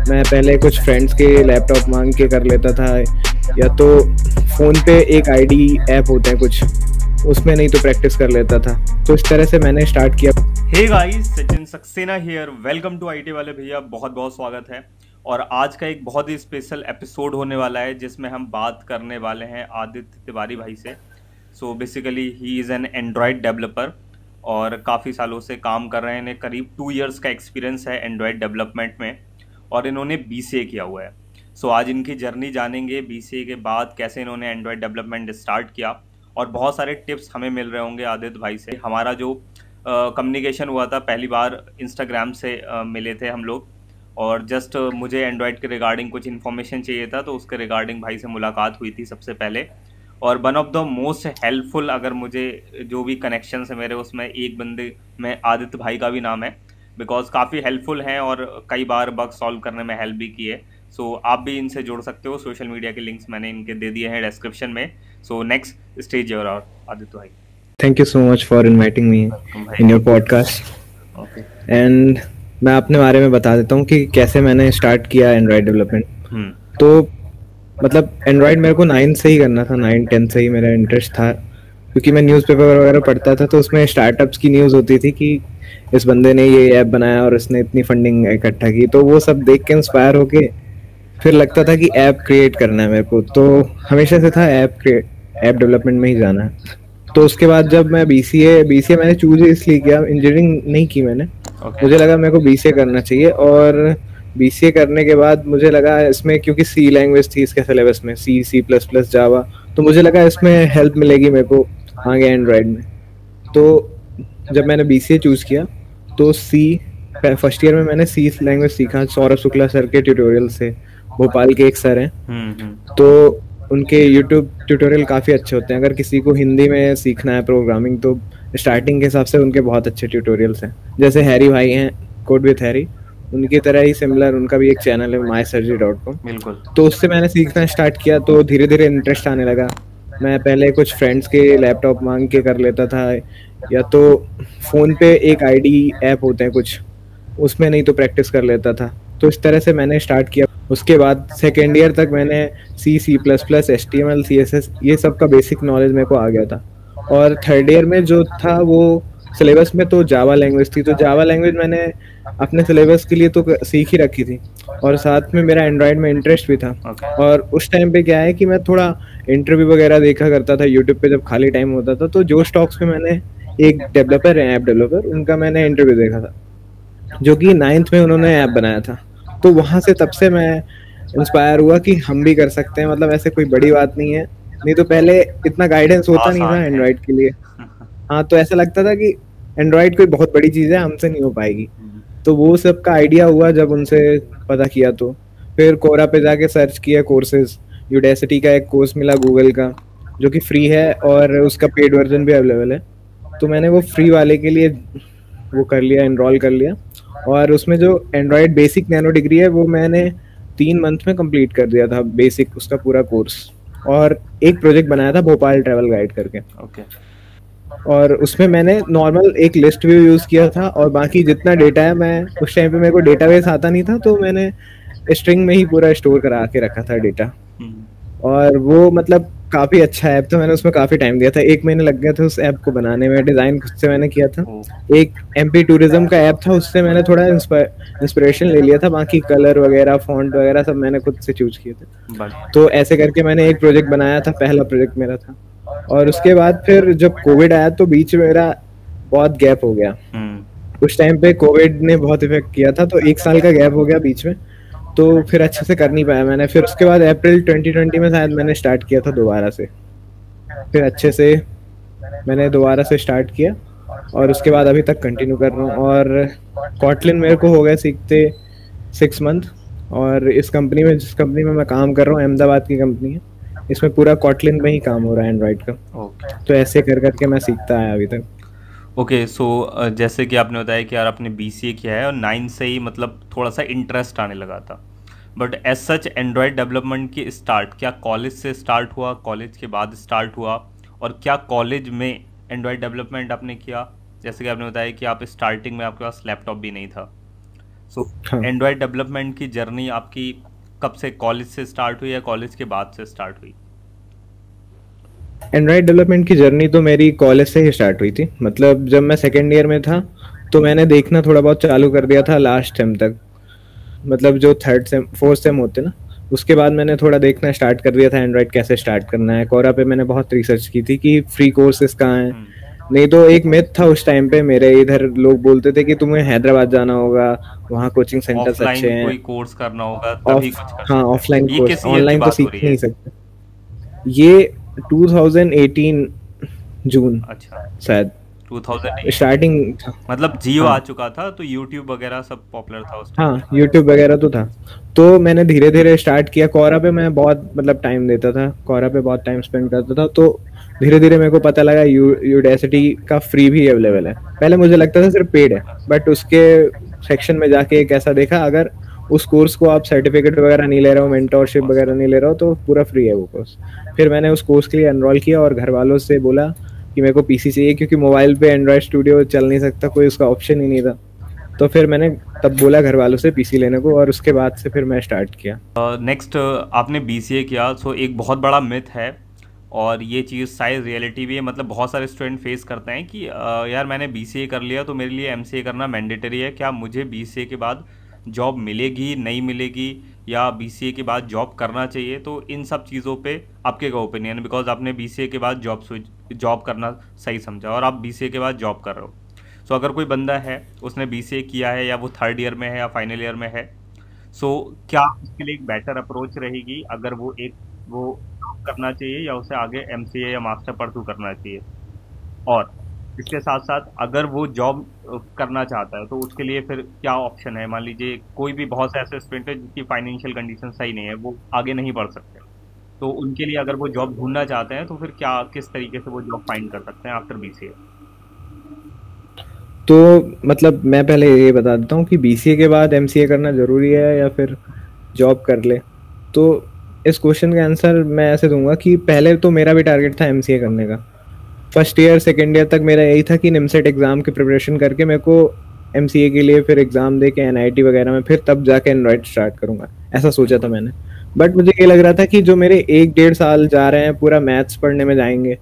मैं पहले कुछ फ्रेंड्स के लैपटॉप मांग के कर लेता था, या तो फ़ोन पे एक आईडी ऐप होते हैं कुछ, उसमें नहीं तो प्रैक्टिस कर लेता था। तो इस तरह से मैंने स्टार्ट किया। Hey guys, Sachin Saxena here. Welcome to IT वाले भैया। बहुत बहुत स्वागत है। और आज का एक बहुत ही स्पेशल एपिसोड होने वाला है जिसमें हम बात करने वाले हैं आदित्य तिवारी भाई से। So basically he is an Android developer और काफ़ी सालों से काम कर रहे हैं। इन्हें करीब 2 इयर्स का एक्सपीरियंस है एंड्रॉयड डेवलपमेंट में और इन्होंने बीसीए किया हुआ है। सो आज इनकी जर्नी जानेंगे, बीसीए के बाद कैसे इन्होंने एंड्रॉयड डेवलपमेंट स्टार्ट किया और बहुत सारे टिप्स हमें मिल रहे होंगे आदित्य भाई से। हमारा जो कम्युनिकेशन हुआ था पहली बार इंस्टाग्राम से मिले थे हम लोग, और जस्ट मुझे एंड्रॉयड के रिगार्डिंग कुछ इन्फॉर्मेशन चाहिए था तो उसके रिगार्डिंग भाई से मुलाकात हुई थी सबसे पहले। और one of the most helpful, अगर मुझे जो भी कनेक्शन है मेरे उसमें एक बंदे में आदित्य भाई का भी नाम है, बिकॉज काफ़ी हेल्पफुल हैं और कई बार बग सॉल्व करने में हेल्प भी की है। सो आप भी इनसे जुड़ सकते हो। सोशल मीडिया के लिंक्स मैंने इनके दे दिए हैं डिस्क्रिप्शन में। So next stage your Aditya भाई। Thank you so much for inviting me in your podcast. Okay. And मैं अपने बारे में बता देता हूँ कि कैसे मैंने स्टार्ट किया एंड्रॉयड डेवलपमेंट। तो मतलब एंड्रॉयड मेरे को 9 से ही करना था, 9-10 से ही मेरा इंटरेस्ट था, क्योंकि मैं न्यूज़पेपर वगैरह पढ़ता था तो उसमें स्टार्टअप्स की न्यूज़ होती थी कि इस बंदे ने ये ऐप बनाया और इसने इतनी फंडिंग इकट्ठा की। तो वो सब देख के इंस्पायर होके फिर लगता था कि ऐप क्रिएट करना है मेरे को। तो हमेशा से था ऐप डेवलपमेंट में ही जाना है। तो उसके बाद जब मैं बीसीए मैंने चूज इसलिए किया, इंजीनियरिंग नहीं की मैंने। मुझे लगा मेरे को बीसीए करना चाहिए, और बीसीए करने के बाद मुझे लगा इसमें, क्योंकि सी लैंग्वेज थी इसके सिलेबस में, C++, जावा, तो मुझे लगा इसमें हेल्प मिलेगी मेरे को आगे एंड्रॉयड में। तो जब मैंने बीसीए चूज किया तो फर्स्ट ईयर में मैंने सी लैंग्वेज सीखा सौरभ शुक्ला सर के ट्यूटोरियल से। भोपाल के एक सर हैं, तो उनके यूट्यूब ट्यूटोरियल काफ़ी अच्छे होते हैं। अगर किसी को हिंदी में सीखना है प्रोग्रामिंग तो स्टार्टिंग के हिसाब से उनके बहुत अच्छे ट्यूटोरियल्स हैं। जैसे हैरी भाई हैं, कोड विथ हैरी, उनकी तरह ही सिमिलर उनका भी एक चैनल है mysurgery.com। बिल्कुल। तो उससे मैंने सीखना स्टार्ट किया, तो धीरे धीरे इंटरेस्ट आने लगा। मैं पहले कुछ फ्रेंड्स के लैपटॉप मांग के कर लेता था, या तो फ़ोन पे एक आईडी ऐप होते हैं कुछ, उसमें नहीं तो प्रैक्टिस कर लेता था। तो इस तरह से मैंने स्टार्ट किया। उसके बाद सेकेंड ईयर तक मैंने C++, HTML, CSS, ये सब का बेसिक नॉलेज मेरे को आ गया था। और थर्ड ईयर में जो था वो सिलेबस में तो जावा लैंग्वेज थी, तो जावा लैंग्वेज मैंने अपने सिलेबस के लिए तो सीख ही रखी थी, और साथ में मेरा एंड्रॉयड में इंटरेस्ट भी था। और उस टाइम पे क्या है कि मैं थोड़ा इंटरव्यू वगैरह देखा करता था यूट्यूब पे जब खाली टाइम होता था। तो जो स्टॉक्स में मैंने एक डेवलपर है, ऐप डेवलपर, उनका मैंने इंटरव्यू देखा था, जो कि 9th में उन्होंने ऐप बनाया था। तो वहाँ से तब से मैं इंस्पायर हुआ कि हम भी कर सकते हैं, मतलब ऐसे कोई बड़ी बात नहीं है। नहीं तो पहले इतना गाइडेंस होता नहीं था एंड्रॉयड के लिए। हाँ, तो ऐसा लगता था कि एंड्रॉयड कोई बहुत बड़ी चीज़ है, हमसे नहीं हो पाएगी। तो वो सब का आइडिया हुआ जब उनसे पता किया। तो फिर कोरा पे जाके सर्च किया कोर्सेज। यूडेसिटी का एक कोर्स मिला गूगल का, जो कि फ्री है, और उसका पेड वर्जन भी अवेलेबल है। तो मैंने वो फ्री वाले के लिए वो कर लिया, एनरोल कर लिया। और उसमें जो एंड्रॉयड बेसिक नैनो डिग्री है वो मैंने 3 मंथ में कंप्लीट कर दिया था, बेसिक उसका पूरा कोर्स। और एक प्रोजेक्ट बनाया था भोपाल ट्रैवल गाइड करके। ओके। और उसमें मैंने नॉर्मल एक लिस्ट व्यू यूज़ किया था, और बाकी जितना डेटा है, मैं उस टाइम पे मेरे को डेटाबेस आता नहीं था, तो मैंने स्ट्रिंग में ही पूरा स्टोर करा के रखा था डेटा। और वो मतलब काफ़ी अच्छा ऐप था, मैंने उसमें काफ़ी टाइम दिया था। 1 महीने लग गया था उस ऐप को बनाने में, डिज़ाइन खुद से मैंने किया था। एक MP टूरिज्म का ऐप था, उससे मैंने थोड़ा इंस्पिरेशन ले लिया था, बाकी कलर वगैरह, फॉन्ट वगैरह सब मैंने खुद से चूज किए थे। तो ऐसे करके मैंने एक प्रोजेक्ट बनाया था, पहला प्रोजेक्ट मेरा था। और उसके बाद फिर जब कोविड आया तो बीच में मेरा बहुत गैप हो गया। उस टाइम पे कोविड ने बहुत इफेक्ट किया था, तो 1 साल का गैप हो गया बीच में, तो फिर अच्छे से कर नहीं पाया मैंने। फिर उसके बाद अप्रैल 2020 में शायद मैंने स्टार्ट किया था दोबारा से। फिर अच्छे से मैंने दोबारा से स्टार्ट किया, और उसके बाद अभी तक कंटिन्यू कर रहा हूँ। और कॉटलिन मेरे को हो गया सीखते 6 मंथ। और इस कंपनी में, जिस कंपनी में मैं काम कर रहा हूँ, अहमदाबाद की कंपनी है, इसमें पूरा कॉटलिन में ही काम हो रहा है एंड्रॉइड का। तो ऐसे कर करके मैं सीखता आया अभी तक। ओके। सो जैसे कि आपने बताया कि यार आपने बीसीए किया है और 9 से ही मतलब थोड़ा सा इंटरेस्ट आने लगा था, but as such Android development की स्टार्ट क्या कॉलेज से स्टार्ट हुआ, कॉलेज के बाद स्टार्ट हुआ, और क्या कॉलेज में एंड्रॉयड डेवलपमेंट आपने किया? जैसे कि आपने बताया कि आप स्टार्टिंग में आपके पास लैपटॉप भी नहीं था, सो हाँ, एंड्रॉयड डेवलपमेंट की जर्नी आपकी कब से, कॉलेज से स्टार्ट हुई या कॉलेज के बाद से स्टार्ट हुई? एंड्रॉयड डेवलपमेंट की जर्नी तो मेरी कॉलेज से ही स्टार्ट हुई थी। मतलब जब मैं सेकेंड ईयर में था तो मैंने देखना थोड़ा बहुत चालू कर दिया था लास्ट सेम तक। मतलब जो थर्ड सेम फोर्थ सेम होते ना, उसके बाद मैंने थोड़ा देखना स्टार्ट कर दिया था एंड्रॉयड कैसे स्टार्ट करना है। कोरा पे मैंने बहुत रिसर्च की थी कि फ्री कोर्सेज कहाँ हैं। नहीं तो एक मिथ था उस टाइम पे मेरे इधर, लोग बोलते थे कि तुम्हें हैदराबाद जाना होगा, वहाँ कोचिंग सेंटर्स अच्छे ऑफलाइन हैं। कोई कोर्स करना होगा तभी ऑफ कुछ कर हाँ, सकते ऑफलाइन हैं। ये कोर्स, किस ईयर की ऑनलाइन तो बात हो सीख रही नहीं है? सकते। ये 2018 जून अच्छा, शायद 2018। स्टार्टिंग था। मतलब जियो हाँ आ चुका था तो यूट्यूब वगैरह सब पॉपुलर था उस टाइम। हाँ, यूट्यूब वगैरह तो था। तो मैंने धीरे धीरे स्टार्ट किया। कोरा पे मैं बहुत मतलब टाइम देता था, कोरा पे बहुत टाइम स्पेंड करता था। तो धीरे धीरे मेरे को पता लगा यूडेसिटी का फ्री भी अवेलेबल है। पहले मुझे लगता था सिर्फ पेड है, बट उसके सेक्शन में जाके एक ऐसा देखा, अगर उस कोर्स को आप सर्टिफिकेट वगैरह नहीं ले रहे हो, मेंटोरशिप मस्त। वगैरह नहीं ले रहे हो, तो पूरा फ्री है वो कोर्स। फिर मैंने उस कोर्स के लिए एनरोल किया और घर वालों से बोला कि मेरे को पीसी चाहिए, क्योंकि मोबाइल पे एंड्रॉयड स्टूडियो चल नहीं सकता, कोई उसका ऑप्शन ही नहीं था। तो फिर मैंने तब बोला घर वालों से पीसी लेने को, और उसके बाद से फिर मैं स्टार्ट किया। नेक्स्ट, आपने बीसीए किया, सो एक बहुत बड़ा मिथ है और ये चीज़ शायद रियलिटी भी है। मतलब बहुत सारे स्टूडेंट फेस करते हैं कि यार मैंने बीसीए कर लिया तो मेरे लिए एमसीए करना मैंडेटरी है, क्या मुझे बीसीए के बाद जॉब मिलेगी नहीं मिलेगी, या बीसीए के बाद जॉब करना चाहिए? तो इन सब चीज़ों पे आपके क्या ओपिनियन है? बिकॉज आपने बीसीए के बाद जॉब करना सही समझा और आप बीसीए के बाद जॉब कर रहे हो। सो अगर कोई बंदा है उसने बीसीए किया है या वो थर्ड ईयर में है या फाइनल ईयर में है, सो क्या उसके लिए एक बेटर अप्रोच रहेगी अगर वो करना चाहिए या उसे आगे एमसीए या मास्टर परसू करना चाहिए? और इसके साथ साथ अगर वो जॉब करना चाहता है तो उसके लिए फिर क्या ऑप्शन है? मान लीजिए कोई भी, बहुत से ऐसे स्टूडेंट है जिनकी फाइनेंशियल कंडीशन सही नहीं है, वो आगे नहीं बढ़ सकते, तो उनके लिए अगर वो जॉब ढूंढना चाहते हैं तो फिर क्या, किस तरीके से वो जॉब फाइंड कर सकते हैं आफ्टर बीसीए? तो मतलब मैं पहले ये बता देता हूँ कि बीसीए के बाद एमसीए करना ज़रूरी है या फिर जॉब कर ले। तो इस क्वेश्चन का आंसर मैं ऐसे दूंगा कि पहले तो मेरा भी टारगेट था एमसीए करने का। फर्स्ट ईयर सेकेंड ईयर तक मेरा यही था कि निमसेट एग्ज़ाम की प्रिपरेशन करके मेरे को एमसीए के लिए फिर एग्ज़ाम दे के एनआईटी वगैरह में फिर तब जाके एंड्रॉइड स्टार्ट करूँगा, ऐसा सोचा था मैंने। बट मुझे ये लग रहा था कि जो मेरे 1-1.5 साल जा रहे हैं पूरा मैथ्स पढ़ने में जाएंगे,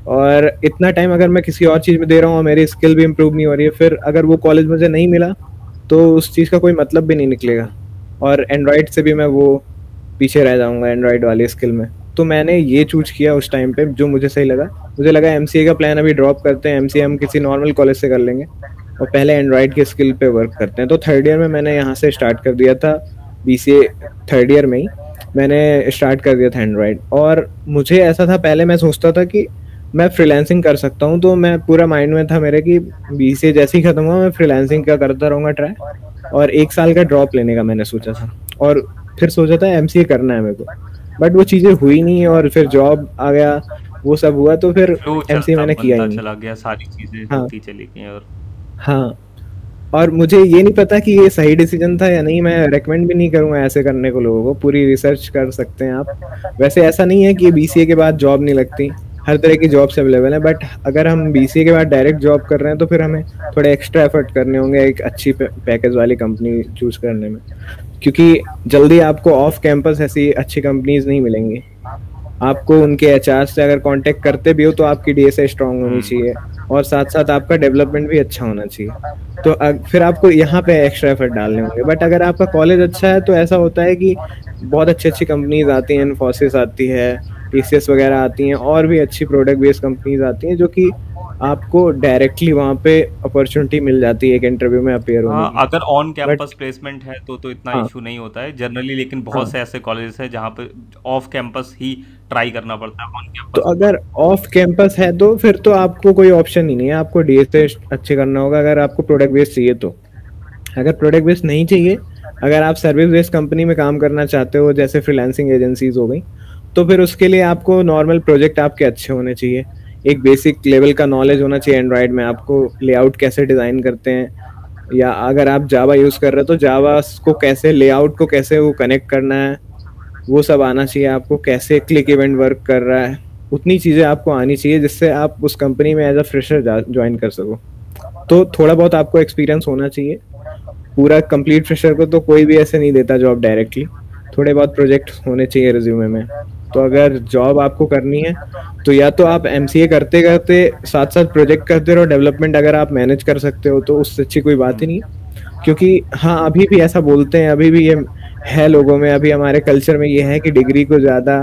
और इतना टाइम अगर मैं किसी और चीज़ में दे रहा हूँ और मेरी स्किल भी इम्प्रूव नहीं हो रही है, फिर अगर वो कॉलेज मुझे नहीं मिला तो उस चीज़ का कोई मतलब भी नहीं निकलेगा, और एंड्रॉयड से भी मैं वो पीछे रह जाऊंगा एंड्रॉयड वाली स्किल में। तो मैंने ये चूज किया उस टाइम पे जो मुझे सही लगा। मुझे लगा एमसीए का प्लान अभी ड्रॉप करते हैं, एमसीए हम किसी नॉर्मल कॉलेज से कर लेंगे और पहले एंड्रॉयड की स्किल पे वर्क करते हैं। तो थर्ड ईयर में मैंने यहाँ से स्टार्ट कर दिया था बीसीए। थर्ड ईयर में ही मैंने स्टार्ट कर दिया था एंड्रॉयड। और मुझे ऐसा था, पहले मैं सोचता था कि मैं फ्रीलांसिंग कर सकता हूँ, तो मैं पूरा माइंड में था मेरे कि बीसीए जैसे ही खत्म हुआ मैं फ्रीलांसिंग का करता रहूँगा ट्राई, और 1 साल का ड्रॉप लेने का मैंने सोचा था। और फिर सोचा था एमसीए करना है मेरे को, बट वो चीज़ें हुई नहीं और फिर जॉब आ गया, वो सब हुआ, तो फिर फ्लो एमसीए चलता मैंने किया बनता ही नहीं। चला गया, सारी चीज़ें हाँ होती चली गई। और हाँ। और मुझे ये नहीं पता कि ये सही डिसीजन था या नहीं। मैं रेकमेंड भी नहीं करूँगा ऐसे करने को लोगों को, पूरी रिसर्च कर सकते हैं आप। वैसे ऐसा नहीं है कि बीसीए के बाद जॉब नहीं लगती, हर तरह की जॉब्स अवेलेबल है। बट अगर हम बीसीए के बाद डायरेक्ट जॉब कर रहे हैं तो फिर हमें थोड़े एक्स्ट्रा एफर्ट करने होंगे एक अच्छी पैकेज वाली कंपनी चूज करने में, क्योंकि जल्दी आपको ऑफ कैंपस ऐसी अच्छी कंपनीज नहीं मिलेंगी। आपको उनके एचआर से अगर कांटेक्ट करते भी हो तो आपकी डीएसए स्ट्रांग होनी चाहिए, और साथ साथ आपका डेवलपमेंट भी अच्छा होना चाहिए। तो फिर आपको यहाँ पे एक्स्ट्रा एफर्ट डालने होंगे। बट अगर आपका कॉलेज अच्छा है तो ऐसा होता है कि बहुत अच्छी अच्छी कंपनीज आती हैं, इन्फोसिस आती है, टीसीएस वगैरह आती हैं, और भी अच्छी प्रोडक्ट बेस्ड कंपनीज आती हैं जो कि आपको डायरेक्टली वहाँ पे अपॉर्चुनिटी मिल जाती है एक इंटरव्यू में अपेयर होने हाँ, की। अगर ऑन बट कैंपस प्लेसमेंट है तो इतना हाँ इशू नहीं होता है जनरली, लेकिन बहुत हाँ, से ऐसे कॉलेजेस हैं जहाँ पे ऑफ कैंपस ही ट्राई करना पड़ता है, ऑन तो कैंपस अगर ऑफ कैंपस है तो फिर तो आपको कोई ऑप्शन ही नहीं है, आपको डीएसए अच्छे करना होगा अगर आपको प्रोडक्ट बेस्ड चाहिए तो। अगर प्रोडक्ट बेस्ड नहीं चाहिए, अगर आप सर्विस बेस्ड कंपनी में काम करना चाहते हो जैसे फ्रीलांसिंग एजेंसीज हो गई, तो फिर उसके लिए आपको नॉर्मल प्रोजेक्ट आपके अच्छे होने चाहिए, एक बेसिक लेवल का नॉलेज होना चाहिए एंड्रॉयड में, आपको लेआउट कैसे डिज़ाइन करते हैं, या अगर आप जावा यूज़ कर रहे हो तो जावा को कैसे लेआउट को कैसे वो कनेक्ट करना है, वो सब आना चाहिए आपको, कैसे क्लिक इवेंट वर्क कर रहा है, उतनी चीज़ें आपको आनी चाहिए जिससे आप उस कंपनी में एज अ फ्रेशर ज्वाइन कर सको। तो थोड़ा बहुत आपको एक्सपीरियंस होना चाहिए। पूरा कंप्लीट फ्रेशर को तो कोई भी ऐसे नहीं देता जॉब डायरेक्टली, थोड़े बहुत प्रोजेक्ट होने चाहिए रिज्यूमे में। तो अगर जॉब आपको करनी है तो या तो आप एमसीए करते करते साथ साथ प्रोजेक्ट करते रहो, डेवलपमेंट अगर आप मैनेज कर सकते हो तो उससे अच्छी कोई बात ही नहीं है। क्योंकि हाँ, अभी भी ऐसा बोलते हैं, अभी भी ये है लोगों में, अभी हमारे कल्चर में ये है कि डिग्री को ज़्यादा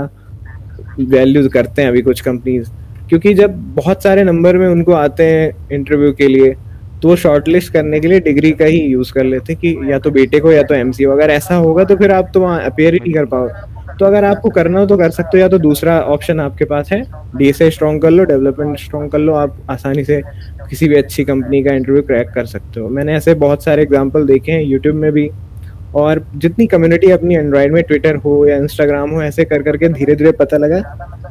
वैल्यूज करते हैं अभी कुछ कंपनीज। क्योंकि जब बहुत सारे नंबर में उनको आते हैं इंटरव्यू के लिए, तो वो शॉर्टलिस्ट करने के लिए डिग्री का ही यूज कर लेते हैं कि या तो बीटेक हो या तो एमसीए। अगर ऐसा होगा तो फिर आप तो वहाँ अपेयर ही नहीं कर पाओ। तो अगर आपको करना हो तो कर सकते हो, या तो दूसरा ऑप्शन आपके पास है, डीएसए स्ट्रॉन्ग कर लो, डेवलपमेंट स्ट्रॉन्ग कर लो, आप आसानी से किसी भी अच्छी कंपनी का इंटरव्यू क्रैक कर सकते हो। मैंने ऐसे बहुत सारे एग्जाम्पल देखे हैं यूट्यूब में भी, और जितनी कम्युनिटी अपनी एंड्रॉयड में, ट्विटर हो या इंस्टाग्राम हो, ऐसे कर करके धीरे धीरे पता लगा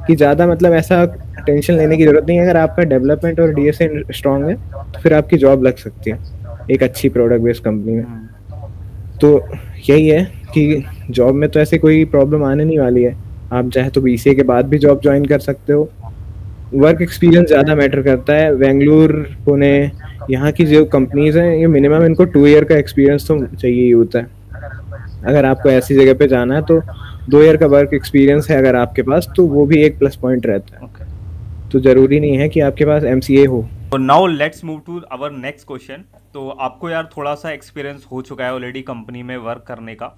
कि ज़्यादा मतलब ऐसा टेंशन लेने की जरूरत नहीं है। अगर आपका डेवलपमेंट और डीएसए स्ट्रांग है तो फिर आपकी जॉब लग सकती है एक अच्छी प्रोडक्ट बेस्ड कंपनी में। तो यही है कि जॉब में तो ऐसे कोई प्रॉब्लम आने नहीं वाली है। आप चाहे तो बीसीए के बाद भी जॉब ज्वाइन कर सकते हो। वर्क एक्सपीरियंस ज़्यादा मैटर करता है। बेंगलुरु, पुणे, यहाँ की जो कंपनीज हैं, ये मिनिमम इनको 2 ईयर का एक्सपीरियंस तो चाहिए ही होता है। अगर आपको ऐसी जगह पे जाना है तो 2 ईयर का वर्क एक्सपीरियंस है अगर आपके पास, तो वो भी एक प्लस पॉइंट रहता है। तो जरूरी नहीं है कि आपके पास एमसीए हो। तो now let's move to our next question. तो आपको यार थोड़ा सा एक्सपीरियंस हो चुका है ऑलरेडी कंपनी में वर्क करने का,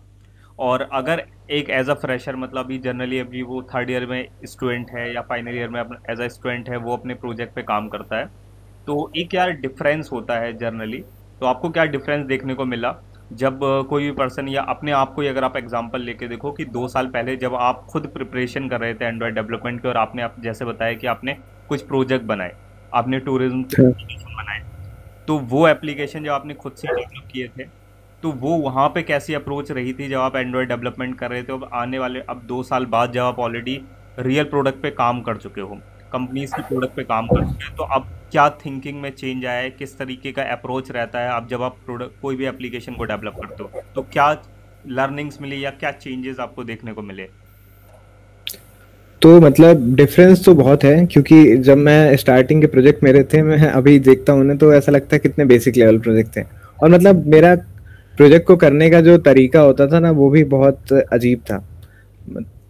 और अगर एक एज अ फ्रेशर, मतलब अभी जनरली अभी वो 3rd ईयर में स्टूडेंट है या फाइनल ईयर में एज अ स्टूडेंट है, वो अपने प्रोजेक्ट पे काम करता है, तो एक यार डिफरेंस होता है जनरली। तो आपको क्या डिफरेंस देखने को मिला जब कोई भी पर्सन, या अपने आप को ही अगर आप एग्जांपल लेके देखो कि 2 साल पहले जब आप खुद प्रिपरेशन कर रहे थे एंड्रॉयड डेवलपमेंट के, और आपने आप जैसे बताया कि आपने कुछ प्रोजेक्ट बनाए, आपने टूरिज्म के एप्लीकेशन बनाए, तो वो एप्लीकेशन जो आपने खुद से डेवलप किए थे, तो वो वहाँ पे कैसी अप्रोच रही थी जब आप एंड्रॉयड डेवलपमेंट कर रहे थे? अब आने वाले, अब 2 साल बाद जब आप ऑलरेडी रियल प्रोडक्ट पे काम कर चुके हो, कंपनीज की प्रोडक्ट पे काम कर चुके हैं, तो अब क्या थिंकिंग में चेंज आया है? किस तरीके का अप्रोच रहता है अब जब आप प्रोडक्ट कोई भी एप्लीकेशन को डेवलप करते हो? तो क्या लर्निंग्स मिली या क्या चेंजेस आपको देखने को मिले? तो मतलब डिफरेंस तो बहुत है, क्योंकि जब मैं स्टार्टिंग के प्रोजेक्ट मेरे थे, मैं अभी देखता हूँ ना तो ऐसा लगता है कितने बेसिक लेवल प्रोजेक्ट थे। और मतलब मेरा प्रोजेक्ट को करने का जो तरीका होता था ना, वो भी बहुत अजीब था।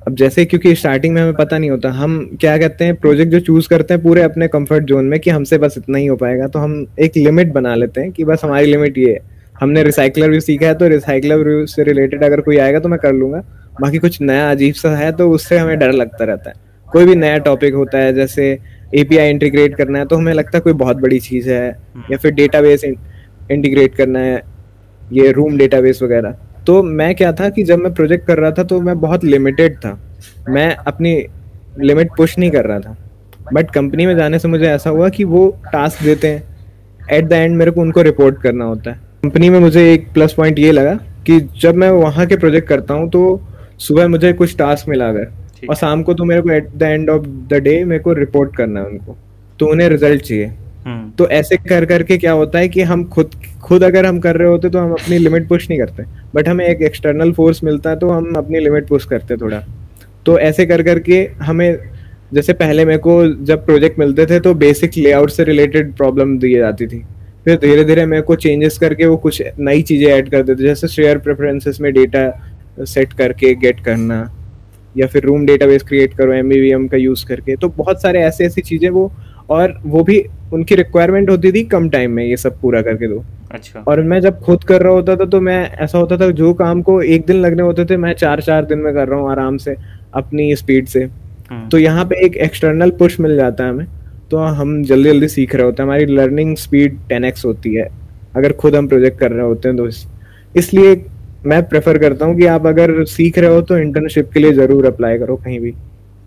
अब जैसे, क्योंकि स्टार्टिंग में हमें पता नहीं होता, हम क्या कहते हैं, प्रोजेक्ट जो चूज करते हैं पूरे अपने कंफर्ट जोन में कि हमसे बस इतना ही हो पाएगा, तो हम एक लिमिट बना लेते हैं कि बस हमारी लिमिट ये है। हमने रिसाइकलर भी सीखा है तो रिसाइकलर से रिलेटेड अगर कोई आएगा तो मैं कर लूंगा, बाकी कुछ नया अजीब सा है तो उससे हमें डर लगता रहता है। कोई भी नया टॉपिक होता है, जैसे एपीआई इंटीग्रेट करना है, तो हमें लगता है कोई बहुत बड़ी चीज है, या फिर डेटाबेस इंटीग्रेट करना है, ये रूम डेटाबेस वगैरह। तो मैं क्या था कि जब मैं प्रोजेक्ट कर रहा था तो मैं बहुत लिमिटेड था, मैं अपनी लिमिट पुश नहीं कर रहा था। बट कंपनी में जाने से मुझे ऐसा हुआ कि वो टास्क देते हैं, एट द एंड मेरे को उनको रिपोर्ट करना होता है। कंपनी में मुझे एक प्लस पॉइंट ये लगा कि जब मैं वहाँ के प्रोजेक्ट करता हूँ तो सुबह मुझे कुछ टास्क मिला अगर, और शाम को तो मेरे को at the end of the day मेरे को रिपोर्ट करना है उनको, तो उन्हें रिजल्ट चाहिए। तो ऐसे कर करके क्या होता है कि हम खुद अगर हम कर रहे होते तो हम अपनी लिमिट पुश नहीं करते, बट हमें एक एक्सटर्नल फोर्स मिलता है तो हम अपनी लिमिट पुश करते थोड़ा। तो ऐसे कर करके हमें, जैसे पहले मेरे को जब प्रोजेक्ट मिलते थे तो बेसिक लेआउट से रिलेटेड प्रॉब्लम दी जाती थी, फिर धीरे धीरे मेरे को चेंजेस करके वो कुछ नई चीज़ें ऐड कर देते, जैसे शेयर प्रेफरेंसेस में डेटा सेट करके गेट करना, या फिर रूम डेटाबेस क्रिएट करो एमवीवीएम का यूज़ करके। तो बहुत सारे ऐसे ऐसी चीज़ें वो, और वो भी उनकी रिक्वायरमेंट होती थी कम टाइम में ये सब पूरा करके दो। अच्छा। और मैं जब खुद कर रहा होता था तो मैं, ऐसा होता था जो काम को 1 दिन लगने होते थे मैं 4-4 दिन में कर रहा हूँ आराम से अपनी स्पीड से। तो यहाँ पे एक एक्सटर्नल पुश मिल जाता है हमें, तो हम जल्दी जल्दी सीख रहे होते हैं, हमारी लर्निंग स्पीड 10x होती है अगर खुद हम प्रोजेक्ट कर रहे होते हैं। तो इसलिए मैं प्रेफर करता हूँ कि आप अगर सीख रहे हो तो इंटर्नशिप के लिए जरूर अप्लाई करो कहीं भी।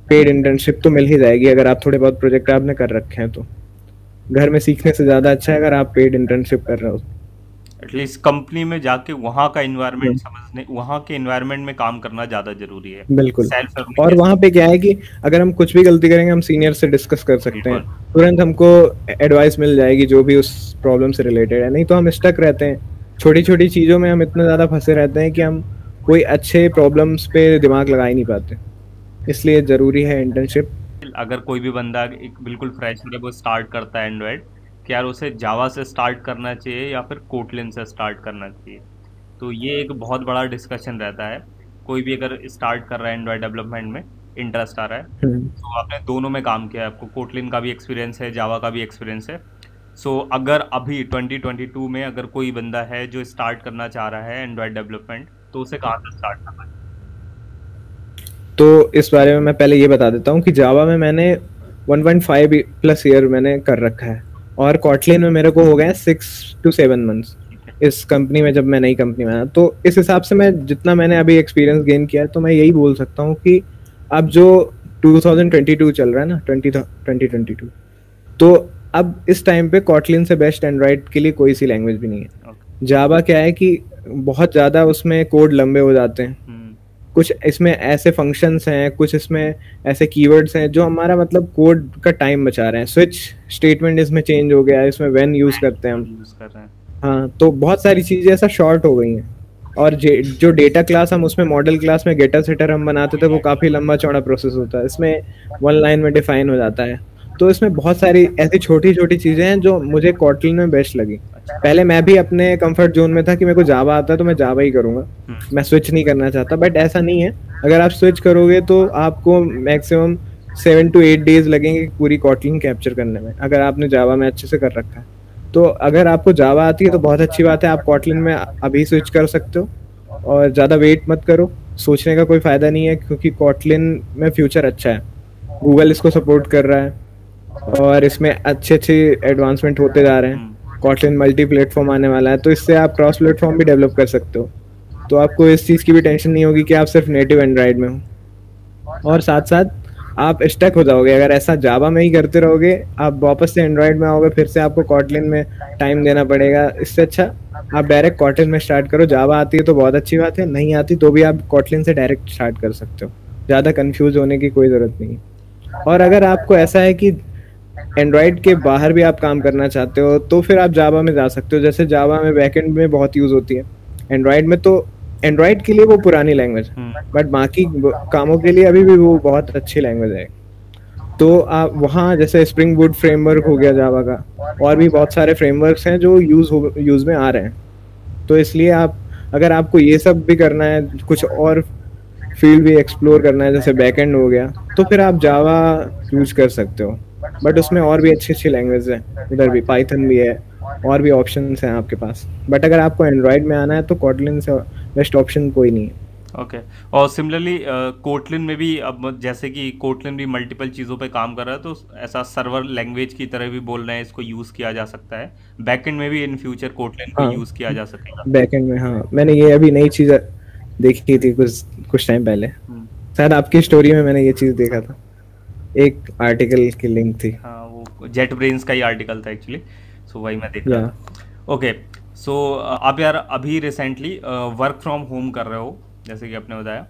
पेड इंटर्नशिप तो मिल ही जाएगी अगर आप थोड़े बहुत प्रोजेक्ट आपने कर रखे हैं, तो घर में सीखने से ज्यादा अच्छा है अगर आप पेड इंटर्नशिप कर रहे हो। एटलीस्ट कंपनी में जाके वहाँ का एनवायरनमेंट समझने, वहाँ के एनवायरनमेंट में काम करना ज़्यादा जरूरी है। बिल्कुल। सेल्फ और वहाँ पे क्या है कि अगर हम कुछ भी गलती करेंगे हम सीनियर से डिस्कस कर सकते हैं, तुरंत हमको एडवाइस मिल जाएगी जो भी उस प्रॉब्लम से रिलेटेड है। नहीं तो हम स्टक रहते हैं, छोटी छोटी चीज़ों में हम इतना ज़्यादा फंसे रहते हैं कि हम कोई अच्छे प्रॉब्लम्स पे दिमाग लगा ही नहीं पाते। इसलिए ज़रूरी है इंटर्नशिप। अगर कोई भी बंदा एक बिल्कुल फ्रेशर है, वो स्टार्ट करता है एंड्रॉयड, कि यार उसे जावा से स्टार्ट करना चाहिए या फिर कोटलिन से स्टार्ट करना चाहिए? तो ये एक बहुत बड़ा डिस्कशन रहता है, कोई भी अगर स्टार्ट कर रहा है एंड्रॉयड डेवलपमेंट में, इंटरेस्ट आ रहा है। तो आपने दोनों में काम किया है, आपको कोटलिन का भी एक्सपीरियंस है, जावा का भी एक्सपीरियंस है। सो अगर अभी 2022 में अगर कोई बंदा है जो स्टार्ट करना चाह रहा है एंड्रॉयड डेवलपमेंट, तो उसे कहाँ से स्टार्ट करना है? तो इस बारे में मैं पहले ये बता देता हूँ कि जावा में मैंने 1.5 प्लस ईयर मैंने कर रखा है, और कॉटलिन में मेरे को हो गए 6 to 7 मंथ्स इस कंपनी में, जब मैं नई कंपनी में आया। तो इस हिसाब से मैं जितना मैंने अभी एक्सपीरियंस गेन किया है, तो मैं यही बोल सकता हूँ कि अब जो 2022 चल रहा है ना, 2022, तो अब इस टाइम पे कॉटलिन से बेस्ट एंड्रॉयड के लिए कोई सी लैंग्वेज भी नहीं है। जावा क्या है कि बहुत ज़्यादा उसमें कोड लंबे हो जाते हैं, कुछ इसमें ऐसे फंक्शंस हैं, कुछ इसमें ऐसे कीवर्ड्स हैं जो हमारा मतलब कोड का टाइम बचा रहे हैं। स्विच स्टेटमेंट इसमें चेंज हो गया है, इसमें व्हेन यूज़ करते हैं हम, यूज कर रहे हैं। हाँ, तो बहुत सारी चीज़ें ऐसा शॉर्ट हो गई हैं। और जो डेटा क्लास हम उसमें मॉडल क्लास में गेटर सेटर हम बनाते थे, वो काफ़ी लंबा चौड़ा प्रोसेस होता है, इसमें 1 लाइन में डिफाइन हो जाता है। तो इसमें बहुत सारी ऐसी छोटी छोटी चीज़ें हैं जो मुझे कॉटलिन में बेस्ट लगी। पहले मैं भी अपने कंफर्ट जोन में था कि मेरे को जावा आता है तो मैं जावा ही करूँगा, मैं स्विच नहीं करना चाहता। बट ऐसा नहीं है, अगर आप स्विच करोगे तो आपको मैक्सिमम 7 to 8 डेज लगेंगे पूरी कॉटलिन कैप्चर करने में, अगर आपने जावा में अच्छे से कर रखा है। तो अगर आपको जावा आती है तो बहुत अच्छी बात है, आप कॉटलिन में अभी स्विच कर सकते हो, और ज़्यादा वेट मत करो, सोचने का कोई फ़ायदा नहीं है, क्योंकि कॉटलिन में फ्यूचर अच्छा है। गूगल इसको सपोर्ट कर रहा है, और इसमें अच्छे अच्छे एडवांसमेंट होते जा रहे हैं। कॉटलिन मल्टी प्लेटफॉर्म आने वाला है, तो इससे आप क्रॉस प्लेटफॉर्म भी डेवलप कर सकते हो। तो आपको इस चीज़ की भी टेंशन नहीं होगी कि आप सिर्फ नेटिव एंड्रॉयड में हो, और साथ साथ आप स्टक हो जाओगे अगर ऐसा जावा में ही करते रहोगे। आप वापस से एंड्रॉयड में आओगे, फिर से आपको कॉटलिन में टाइम देना पड़ेगा। इससे अच्छा आप डायरेक्ट कॉटलिन में स्टार्ट करो। जावा आती है तो बहुत अच्छी बात है, नहीं आती तो भी आप कॉटलिन से डायरेक्ट स्टार्ट कर सकते हो, ज़्यादा कंफ्यूज होने की कोई ज़रूरत नहीं है। और अगर आपको ऐसा है कि एंड्रॉयड के बाहर भी आप काम करना चाहते हो, तो फिर आप जावा में जा सकते हो। जैसे जावा में बैकएंड में बहुत यूज़ होती है, एंड्रॉयड में तो एंड्रॉयड के लिए वो पुरानी लैंग्वेज, बट बाकी कामों के लिए अभी भी वो बहुत अच्छी लैंग्वेज है। तो आप वहाँ जैसे स्प्रिंग बूट फ्रेमवर्क हो गया जावा का, और भी बहुत सारे फ्रेमवर्क्स हैं जो यूज़ में आ रहे हैं। तो इसलिए आप, अगर आपको ये सब भी करना है, कुछ और फील्ड भी एक्सप्लोर करना है जैसे बैकएंड हो गया, तो फिर आप जावा यूज कर सकते हो। बट उसमें और भी अच्छी अच्छी लैंग्वेज है, उधर भी पाइथन भी है, और भी ऑप्शंस हैं आपके पास। बट अगर आपको एंड्रॉयड में आना है तो कॉटलिन से बेस्ट ऑप्शन कोई नहीं है। ओके। और सिमिलरली कोटलिन में भी, अब जैसे कि कोटलिन भी मल्टीपल चीज़ों पे काम कर रहा है, तो ऐसा सर्वर लैंग्वेज की तरह भी बोल रहे हैं, इसको यूज़ किया जा सकता है बैकएंड में भी इन फ्यूचर कोटलिन को हाँ, यूज़ किया जा सकेगा। बैकएंड में, हाँ, मैंने ये अभी नई चीज़ देखी थी कुछ टाइम पहले, शायद आपकी स्टोरी में मैंने ये चीज़ देखा था, एक आर्टिकल की लिंक थी। हाँ, वो जेट ब्रेन्स का ही आर्टिकल था एक्चुअली, सो वही मैं देख रहा था। ओके। सो आप यार अभी रिसेंटली वर्क फ्रॉम होम कर रहे हो, जैसे कि आपने बताया।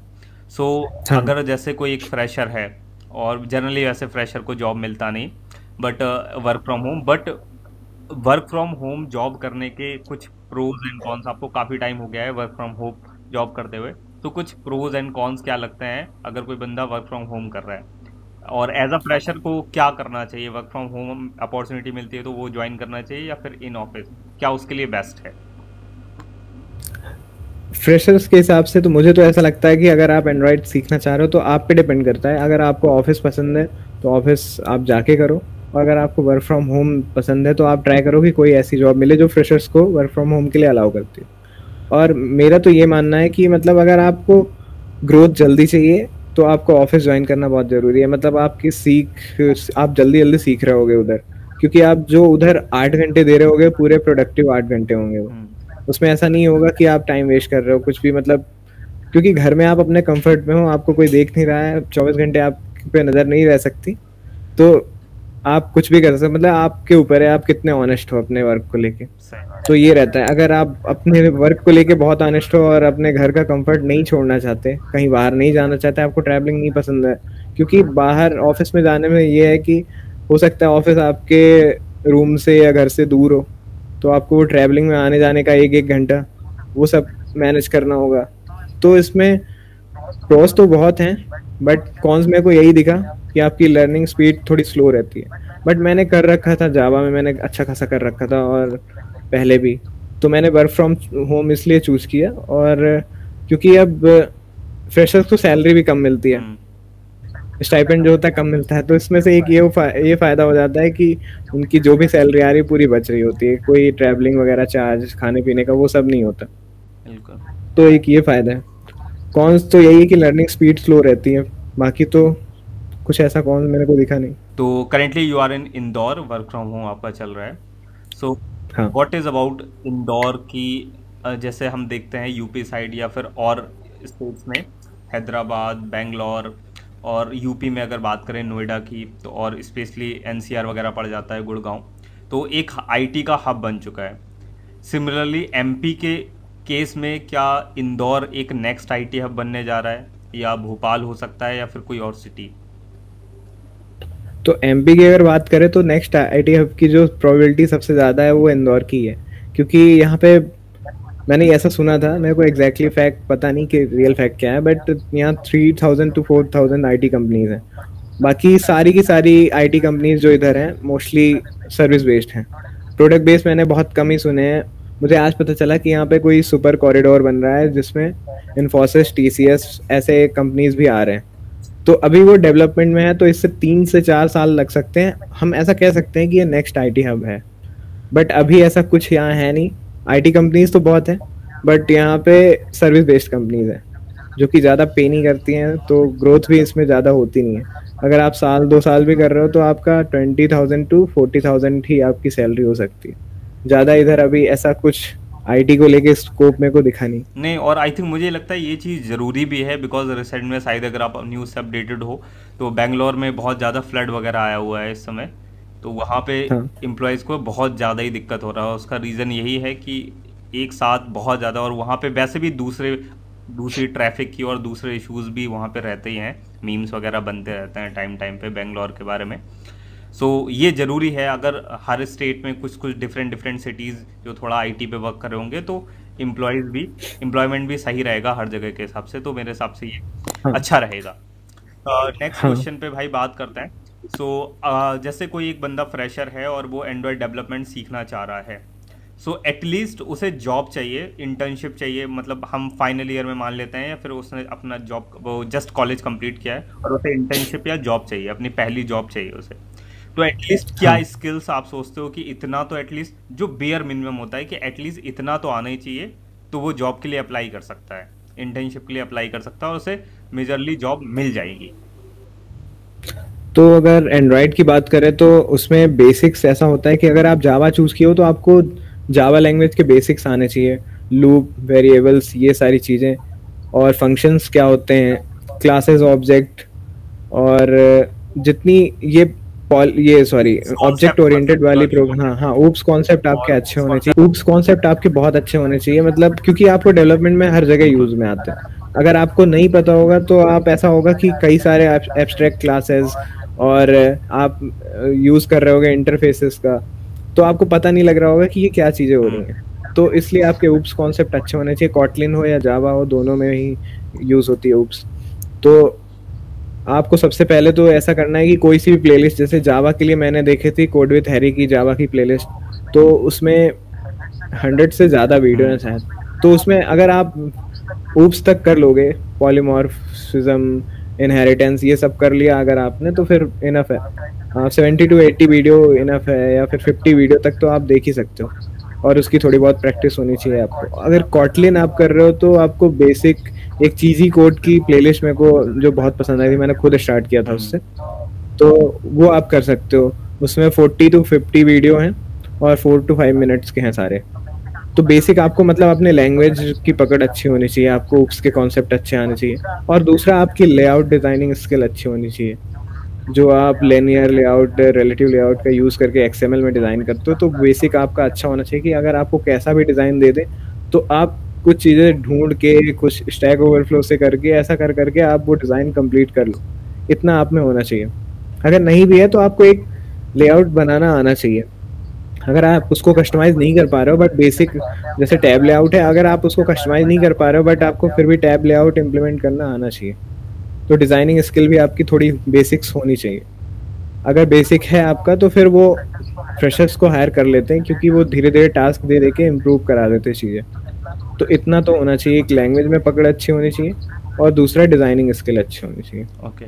सो हाँ। अगर जैसे कोई एक फ्रेशर है, और जनरली वैसे फ्रेशर को जॉब मिलता नहीं, but work from home job करने के कुछ प्रोज एंड कॉन्स, आपको काफ़ी टाइम हो गया है वर्क फ्रॉम होम जॉब करते हुए, तो कुछ प्रोज एंड कॉन्स क्या लगते हैं अगर कोई बंदा वर्क फ्रॉम होम कर रहा है, और एज अ फ्रेशर को क्या करना चाहिए? वर्क फ्रॉम होम अपॉर्चुनिटी मिलती है तो वो ज्वाइन करना चाहिए, या फिर इन ऑफिस, क्या उसके लिए बेस्ट है? फ्रेशर्स के हिसाब से तो मुझे तो ऐसा लगता है कि अगर आप एंड्रॉयड सीखना चाह रहे हो तो आप पे डिपेंड करता है। अगर आपको ऑफिस पसंद है तो ऑफिस आप जाके करो, और अगर आपको वर्क फ्रॉम होम पसंद है तो आप ट्राई करो कि कोई ऐसी जॉब मिले जो फ्रेशर्स को वर्क फ्रॉम होम के लिए अलाउ करती है। और मेरा तो ये मानना है कि मतलब अगर आपको ग्रोथ जल्दी चाहिए तो आपको ऑफिस ज्वाइन करना बहुत ज़रूरी है। मतलब आप जल्दी जल्दी सीख रहे होगे उधर, क्योंकि आप जो उधर 8 घंटे दे रहे होगे पूरे प्रोडक्टिव 8 घंटे होंगे वो। उसमें ऐसा नहीं होगा कि आप टाइम वेस्ट कर रहे हो कुछ भी, मतलब क्योंकि घर में आप अपने कंफर्ट में हो, आपको कोई देख नहीं रहा है, 24 घंटे आप पे नज़र नहीं रह सकती, तो आप कुछ भी कर सकते, मतलब आपके ऊपर है आप कितने ऑनेस्ट हो अपने वर्क को लेके। तो ये रहता है, अगर आप अपने वर्क को लेके बहुत ऑनेस्ट हो और अपने घर का कंफर्ट नहीं छोड़ना चाहते, कहीं बाहर नहीं जाना चाहते, आपको ट्रैवलिंग नहीं पसंद है, क्योंकि बाहर ऑफिस में जाने में ये है कि हो सकता है ऑफिस आपके रूम से या घर से दूर हो, तो आपको वो ट्रैवलिंग में आने जाने का 1-1 घंटा वो सब मैनेज करना होगा। तो इसमें प्रोस तो बहुत हैं, बट कॉन्स मेरे को यही दिखा कि आपकी लर्निंग स्पीड थोड़ी स्लो रहती है। बट मैंने कर रखा था जावा में, मैंने अच्छा खासा कर रखा था, और पहले भी तो मैंने वर्क फ्रॉम होम इसलिए चूज किया, और क्योंकि अब फ्रेशर्स को सैलरी भी कम मिलती है, स्टाइपेंड जो होता है कम मिलता है, तो इसमें से एक ये फायदा हो जाता है कि उनकी जो भी सैलरी आ रही है पूरी बच रही होती है, कोई ट्रैवलिंग वगैरह चार्ज खाने पीने का वो सब नहीं होता। बिल्कुल। तो एक ये फायदा है। कॉन्स तो यही है कि लर्निंग स्पीड स्लो रहती है, बाकी तो कुछ ऐसा कौन मेरे को दिखा नहीं। तो currently you are in Indore, work from home आपका चल रहा है। सो हाँ व्हाट इज़ अबाउट इंदौर की, जैसे हम देखते हैं यूपी साइड या फिर और स्टेट्स में, हैदराबाद, बेंगलोर, और यूपी में अगर बात करें नोएडा की, तो और स्पेशली एनसीआर वगैरह पड़ जाता है, गुड़गांव, तो एक आईटी का हब बन चुका है। सिमिलरली एमपी के केस में क्या इंदौर एक नेक्स्ट आईटी हब बनने जा रहा है, या भोपाल हो सकता है, या फिर कोई और सिटी? तो एमपी की अगर बात करें तो नेक्स्ट आईटी हब की जो प्रोबेबिलिटी सबसे ज़्यादा है वो इंदौर की है, क्योंकि यहाँ पे मैंने ऐसा सुना था, मेरे को एग्जैक्टली फैक्ट पता नहीं कि रियल फैक्ट क्या है, बट यहाँ 3000 to 4000 आईटी कंपनीज हैं। बाकी सारी की सारी आईटी कंपनीज जो इधर हैं मोस्टली सर्विस बेस्ड हैं, प्रोडक्ट बेस्ड मैंने बहुत कम ही सुने हैं। मुझे आज पता चला कि यहाँ पे कोई सुपर कॉरिडोर बन रहा है जिसमें इन्फोसिस, टीसीएस ऐसे कंपनीज भी आ रहे हैं। तो अभी वो डेवलपमेंट में है, तो इससे 3 से 4 साल लग सकते हैं। हम ऐसा कह सकते हैं कि ये नेक्स्ट आईटी हब है, बट अभी ऐसा कुछ यहाँ है नहीं। आईटी कंपनीज तो बहुत है, बट यहाँ पे सर्विस बेस्ड कंपनीज हैं जो कि ज़्यादा पे नहीं करती हैं, तो ग्रोथ भी इसमें ज़्यादा होती नहीं है। अगर आप साल 2 साल भी कर रहे हो तो आपका 20,000 to 40,000 ही आपकी सैलरी हो सकती है। ज़्यादा इधर अभी ऐसा कुछ आईटी को लेके स्कोप मेरे को दिखा नहीं। नहीं, और आई थिंक मुझे लगता है ये चीज़ ज़रूरी भी है, बिकॉज रिसेंट में शायद अगर आप न्यूज़ से अपडेटेड हो तो बेंगलोर में बहुत ज़्यादा फ्लड वगैरह आया हुआ है इस समय, तो वहाँ पे हाँ एम्प्लॉयज़ को बहुत ज़्यादा ही दिक्कत हो रहा है। उसका रीज़न यही है कि एक साथ बहुत ज़्यादा, और वहाँ पे वैसे भी दूसरी ट्रैफिक की और दूसरे इश्यूज़ भी वहाँ पे रहते ही हैं, मीम्स वगैरह बनते रहते हैं टाइम टाइम पे बेंगलोर के बारे में। सो ये ज़रूरी है, अगर हर स्टेट में कुछ कुछ डिफरेंट सिटीज़ जो थोड़ा आईटी पे वर्क कर रहे होंगे तो एम्प्लॉयमेंट भी सही रहेगा हर जगह के हिसाब से, तो मेरे हिसाब से ये हाँ अच्छा रहेगा। नेक्स्ट हाँ क्वेश्चन पे भाई बात करते हैं। सो जैसे कोई एक बंदा फ्रेशर है और वो एंड्रॉयड डेवलपमेंट सीखना चाह रहा है, सो एटलीस्ट उसे जॉब चाहिए, इंटर्नशिप चाहिए, मतलब हम फाइनल ईयर में मान लेते हैं, या फिर उसने अपना जॉब, वो जस्ट कॉलेज कंप्लीट किया है और उसे इंटर्नशिप या जॉब चाहिए, अपनी पहली जॉब चाहिए उसे, तो एटलीस्ट क्या हाँ स्किल्स आप सोचते हो कि इतना तो एटलीस्ट जो बेयर मिनिमम होता है कि एटलीस्ट इतना तो आना ही चाहिए, तो वो जॉब के लिए अप्लाई कर सकता है, इंटर्नशिप के लिए अप्लाई कर सकता है, और उसे मेजरली जॉब मिल जाएगी? तो अगर एंड्रॉयड की बात करें तो उसमें बेसिक्स ऐसा होता है कि अगर आप जावा चूज किए हो तो आपको जावा लैंग्वेज के बेसिक्स आने चाहिए, लूप, वेरिएबल्स, ये सारी चीज़ें, और फंक्शंस क्या होते हैं, क्लासेस, ऑब्जेक्ट, और जितनी ये सॉरी ऑब्जेक्ट ओरिएंटेड वाली प्रोग्राम। हाँ हाँ, ऊप्स कॉन्सेप्ट आपके अच्छे होने चाहिए, ऊप्स कॉन्सेप्ट आपके बहुत अच्छे होने चाहिए, मतलब क्योंकि आपको डेवलपमेंट में हर जगह यूज में आते हैं। अगर आपको नहीं पता होगा तो आप ऐसा होगा कि कई सारे एब्स्ट्रैक्ट क्लासेस और आप यूज कर रहे होगे इंटरफेसेस का, तो आपको पता नहीं लग रहा होगा कि ये क्या चीजें हो रही हैं। तो इसलिए आपके ऊप्स कॉन्सेप्ट अच्छे होने चाहिए, कॉटलिन हो या जावा हो, दोनों में ही यूज होती है ऊप्स। तो आपको सबसे पहले तो ऐसा करना है कि कोई सी भी प्लेलिस्ट, जैसे जावा के लिए मैंने देखी थी कोड विथ हैरी की जावा की प्लेलिस्ट, तो उसमें 100 से ज़्यादा वीडियो हैं शायद, तो उसमें अगर आप ऊप्स तक कर लोगे, पॉलीमॉर्फिज्म, इनहेरिटेंस, ये सब कर लिया अगर आपने, तो फिर इनफ है। 70 to 80 वीडियो इनफ है, या फिर 50 वीडियो तक तो आप देख ही सकते हो, और उसकी थोड़ी बहुत प्रैक्टिस होनी चाहिए आपको। अगर कॉटलिन आप कर रहे हो तो आपको बेसिक एक चीज़ी कोड की प्लेलिस्ट मेरे को जो बहुत पसंद आई थी, मैंने खुद स्टार्ट किया था उससे, तो वो आप कर सकते हो। उसमें 40 to 50 वीडियो हैं और 4 to 5 मिनट्स के हैं सारे। तो बेसिक आपको मतलब अपने लैंग्वेज की पकड़ अच्छी होनी चाहिए, आपको ऊप्स के कॉन्सेप्ट अच्छे आने चाहिए, और दूसरा आपकी लेआउट डिजाइनिंग स्किल अच्छी होनी चाहिए। जो आप लिनियर लेआउट, रिलेटिव लेआउट का यूज़ करके एक्सएमएल में डिज़ाइन करते हो, तो बेसिक आपका अच्छा होना चाहिए कि अगर आपको कैसा भी डिज़ाइन दे दे तो आप कुछ चीज़ें ढूंढ के, कुछ स्टैक ओवरफ्लो से करके, ऐसा कर करके आप वो डिज़ाइन कंप्लीट कर लो, इतना आप में होना चाहिए। अगर नहीं भी है तो आपको एक लेआउट बनाना आना चाहिए। अगर आप उसको कस्टमाइज नहीं कर पा रहे हो, बट बेसिक जैसे टैब लेआउट है, अगर आप उसको कस्टमाइज नहीं कर पा रहे हो बट आपको फिर भी टैब लेआउट इम्प्लीमेंट करना आना चाहिए, तो डिज़ाइनिंग स्किल भी आपकी थोड़ी बेसिक्स होनी चाहिए। अगर बेसिक है आपका तो फिर वो फ्रेशर्स को हायर कर लेते हैं क्योंकि वो धीरे धीरे टास्क दे दे के इम्प्रूव करा देते हैं चीज़ें। तो इतना तो होना चाहिए, एक लैंग्वेज में पकड़ अच्छी होनी चाहिए और दूसरा डिज़ाइनिंग स्किल अच्छी होनी चाहिए। ओके,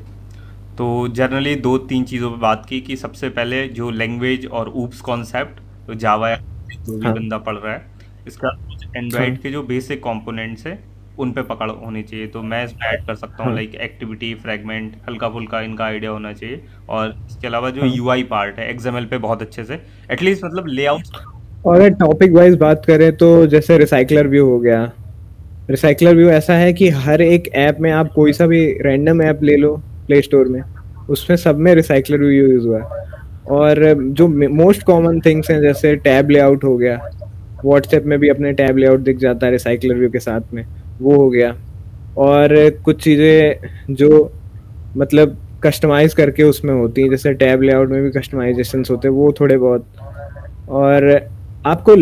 तो जनरली दो तीन चीज़ों पे बात की कि सबसे पहले जो लैंग्वेज और ऊप्स कॉन्सेप्ट, तो जावा जो भी हाँ बंदा पढ़ रहा है, इसका हाँ एंड्रॉयड के जो बेसिक कंपोनेंट्स है उन पे पकड़ होनी चाहिए। तो मैं इसमें ऐड कर सकता हूँ हाँ लाइक एक्टिविटी, फ्रेगमेंट, हल्का फुल्का इनका आइडिया होना चाहिए। और इसके अलावा जो हाँ। यूआई पार्ट है एक्सएमएल पे बहुत अच्छे से, एटलीस्ट मतलब लेआउट। और अगर टॉपिक वाइज बात करें तो जैसे रिसाइकलर व्यू हो गया। रिसाइकलर व्यू ऐसा है कि हर एक ऐप में आप कोई सा भी रैंडम ऐप ले लो प्ले स्टोर में, उसमें सब में रिसाइकलर व्यू यूज हुआ है। और जो मोस्ट कॉमन थिंग्स हैं जैसे टैब लेआउट हो गया, व्हाट्सएप में भी अपने टैब लेआउट दिख जाता है रिसाइकलर व्यू के साथ में, वो हो गया। और कुछ चीज़ें जो मतलब कस्टमाइज करके उसमें होती हैं, जैसे टैब लेआउट में भी कस्टमाइजेशंस होते हैं वो थोड़े बहुत। और आपको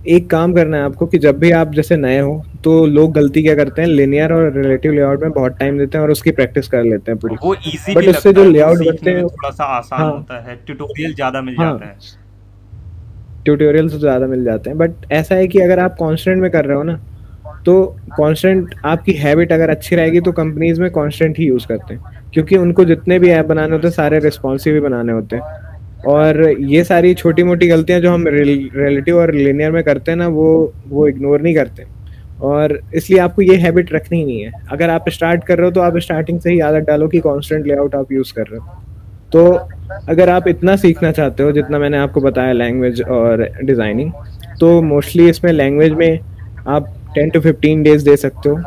एक काम करना है आपको कि जब भी आप जैसे नए हो तो लोग गलती क्या करते हैं, लिनियर और रिलेटिव लेआउट में बहुत टाइम देते हैं और उसकी प्रैक्टिस कर लेते हैं पूरी। वो इजी भी बट उससे लगता जो है, वो लेआउट बनते सीखने में हैं, थोड़ा सा आसान हाँ होता है, ट्यूटोरियल ज़्यादा मिल हाँ, जाते हैं। ट्यूटोरियल्स ज़्यादा मिल जाते हैं। बट ऐसा है कि अगर आप कॉन्स्टेंट में कर रहे हो ना, तो कॉन्स्टेंट आपकी हैबिट अगर अच्छी रहेगी तो कंपनीज में कॉन्स्टेंट ही यूज़ करते हैं, क्योंकि उनको जितने भी ऐप बनाने होते हैं सारे रिस्पॉन्सिव ही बनाने होते हैं। और ये सारी छोटी मोटी गलतियां जो हम रिलेटिव और लिनियर में करते हैं ना, वो इग्नोर नहीं करते। और इसलिए आपको ये हैबिट रखनी ही नहीं है। अगर आप स्टार्ट कर रहे हो तो आप स्टार्टिंग से ही आदत डालो कि कांस्टेंट लेआउट आप यूज़ कर रहे हो। तो अगर आप इतना सीखना चाहते हो जितना मैंने आपको बताया लैंग्वेज और डिज़ाइनिंग, तो मोस्टली इसमें लैंग्वेज में आप 10 to 15 डेज दे सकते हो।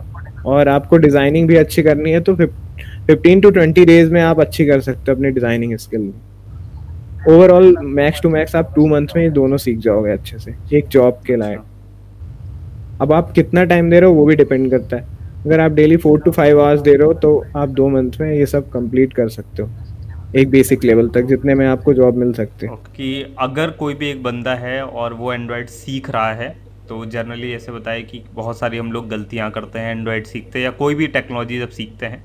और आपको डिज़ाइनिंग भी अच्छी करनी है तो 15 to 20 डेज में आप अच्छी कर सकते हो अपनी designing skill. Overall max to max आप 2 मंथ में ये दोनों सीख जाओगे अच्छे से एक जॉब के लायक। अब आप कितना टाइम दे रहे हो वो भी डिपेंड करता है। अगर आप डेली 4 to 5 आवर्स दे रहे हो तो आप 2 मंथ में ये सब कंप्लीट कर सकते हो एक बेसिक लेवल तक, जितने में आपको जॉब मिल सकती है। कि अगर कोई भी एक बंदा है और वो एंड्रॉयड सीख रहा है, तो जनरली ऐसे बताए कि बहुत सारी हम लोग गलतियां करते हैं एंड्रॉयड सीखते हैं या कोई भी टेक्नोलॉजी जब सीखते हैं।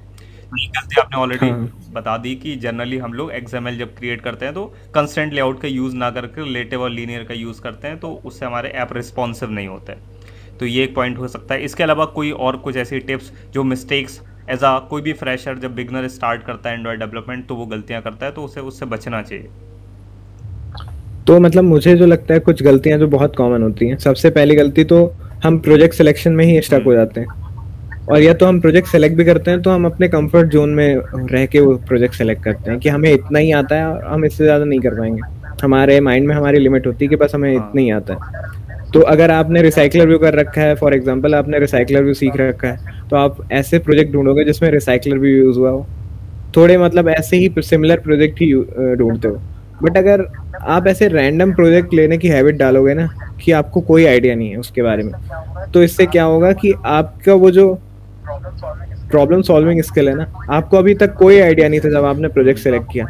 ये गलती आपने ऑलरेडी हाँ बता दी कि जनरली हम लोग एक्सएमएल जब क्रिएट करते हैं तो कंस्टेंट लेआउट का यूज़ ना करके रिलेटिव और लीनियर का यूज़ करते हैं, तो उससे हमारे ऐप रिस्पॉन्सिव नहीं होते हैं। तो ये एक पॉइंट हो सकता है। इसके अलावा कोई और कुछ ऐसी टिप्स जो मिस्टेक्स एज आ कोई भी फ्रेशर जब बिगनर स्टार्ट करता है एंड्रॉयड डेवलपमेंट तो वो गलतियां करता है, तो उसे उससे बचना चाहिए। तो मतलब मुझे जो लगता है कुछ गलतियां जो बहुत कॉमन होती हैं। सबसे पहली गलती तो हम प्रोजेक्ट सिलेक्शन में ही स्टक हो जाते हैं। और या तो हम प्रोजेक्ट सेलेक्ट भी करते हैं तो हम अपने कंफर्ट जोन में रह के वो प्रोजेक्ट सेलेक्ट करते हैं कि हमें इतना ही आता है और हम इससे ज़्यादा नहीं कर पाएंगे। हमारे माइंड में हमारी लिमिट होती है कि बस हमें इतना ही आता है। तो अगर आपने रिसाइकलर व्यू कर रखा है, फॉर एग्जांपल आपने रिसाइकलर व्यू सीख रखा है, तो आप ऐसे प्रोजेक्ट ढूंढोगे जिसमें रिसाइकलर व्यू यूज़ हुआ हो। थोड़े मतलब ऐसे ही सिमिलर प्रोजेक्ट ही ढूंढते हो। बट अगर आप ऐसे रैंडम प्रोजेक्ट लेने की हैबिट डालोगे ना कि आपको कोई आइडिया नहीं है उसके बारे में, तो इससे क्या होगा कि आपका वो जो प्रॉब्लम सॉल्विंग स्किल है ना, आपको अभी तक कोई आइडिया नहीं था जब आपने प्रोजेक्ट सेलेक्ट किया।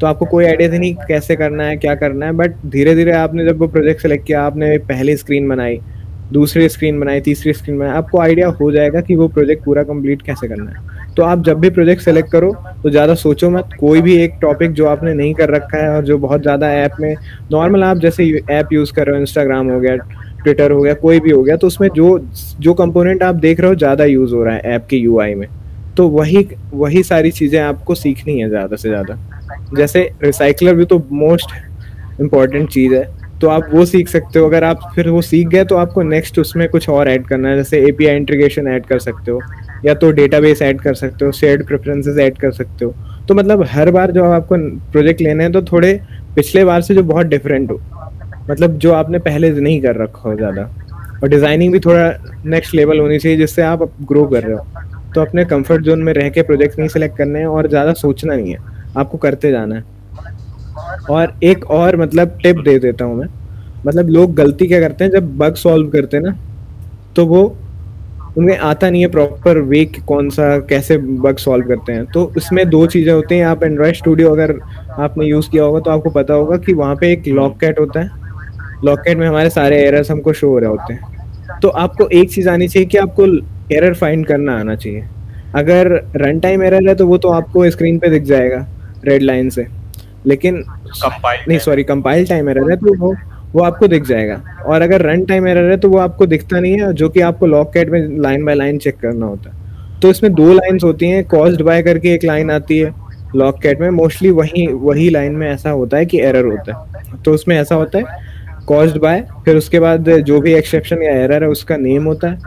तो आपको कोई आइडिया थी नहीं कैसे करना है क्या करना है। बट धीरे धीरे आपने जब वो प्रोजेक्ट सेलेक्ट किया, आपने पहली स्क्रीन बनाई, दूसरी स्क्रीन बनाई, तीसरी स्क्रीन बनाई, आपको आइडिया हो जाएगा कि वो प्रोजेक्ट पूरा कंप्लीट कैसे करना है। तो आप जब भी प्रोजेक्ट सेलेक्ट करो तो ज़्यादा सोचो मत। कोई भी एक टॉपिक जो आपने नहीं कर रखा है और जो बहुत ज़्यादा ऐप में नॉर्मल आप जैसे ऐप यूज़ कर रहे हो, इंस्टाग्राम हो गया, ट्विटर हो गया, कोई भी हो गया, तो उसमें जो जो कंपोनेंट आप देख रहे हो ज़्यादा यूज़ हो रहा है ऐप की यूआई में, तो वही वही सारी चीज़ें आपको सीखनी है ज़्यादा से ज़्यादा। जैसे रिसाइकलर भी तो मोस्ट इम्पॉर्टेंट चीज़ है, तो आप वो सीख सकते हो। अगर आप फिर वो सीख गए तो आपको नेक्स्ट उसमें कुछ और ऐड करना है, जैसे एपीआई इंटीग्रेशन ऐड कर सकते हो, या तो डेटाबेस ऐड कर सकते हो, शेयर्ड प्रेफरेंसेस ऐड कर सकते हो। तो मतलब हर बार जो आपको प्रोजेक्ट लेने हैं तो थोड़े पिछले बार से जो बहुत डिफरेंट हो, मतलब जो आपने पहले नहीं कर रखा हो ज़्यादा। और डिज़ाइनिंग भी थोड़ा नेक्स्ट लेवल होनी चाहिए जिससे आप ग्रो कर रहे हो। तो अपने कंफर्ट जोन में रह के प्रोजेक्ट नहीं सेलेक्ट करने हैं और ज़्यादा सोचना नहीं है, आपको करते जाना है। और एक और मतलब टिप दे देता हूँ मैं। मतलब लोग गलती क्या करते हैं जब बग सॉल्व करते हैं ना, तो वो उन्हें आता नहीं है प्रॉपर वे कौन सा कैसे बग सॉल्व करते हैं। तो इसमें दो चीज़ें होती हैं। आप एंड्रॉयड स्टूडियो अगर आपने यूज़ किया होगा तो आपको पता होगा कि वहाँ पे एक लॉककैट होता है। लॉककैट में हमारे सारे एरर्स हमको शो हो रहे होते हैं। तो आपको एक चीज़ आनी चाहिए कि आपको एरर फाइंड करना आना चाहिए। अगर रन टाइम एरर है तो वो तो आपको स्क्रीन पे दिख जाएगा रेड लाइन से, लेकिन कंपाइल नहीं सॉरी कंपाइल टाइम एरर है तो वो आपको दिख जाएगा, और अगर रन टाइम एरर है तो वो आपको दिखता नहीं है, जो कि आपको लॉग कैट में लाइन बाय लाइन चेक करना होता है। तो इसमें दो लाइंस होती हैं, कॉज्ड बाय करके एक लाइन आती है लॉग कैट में, मोस्टली वही वही लाइन में ऐसा होता है कि एरर होता है। तो उसमें ऐसा होता है कॉज्ड बाय, फिर उसके बाद जो भी एक्सेप्शन या एरर है उसका नेम होता है,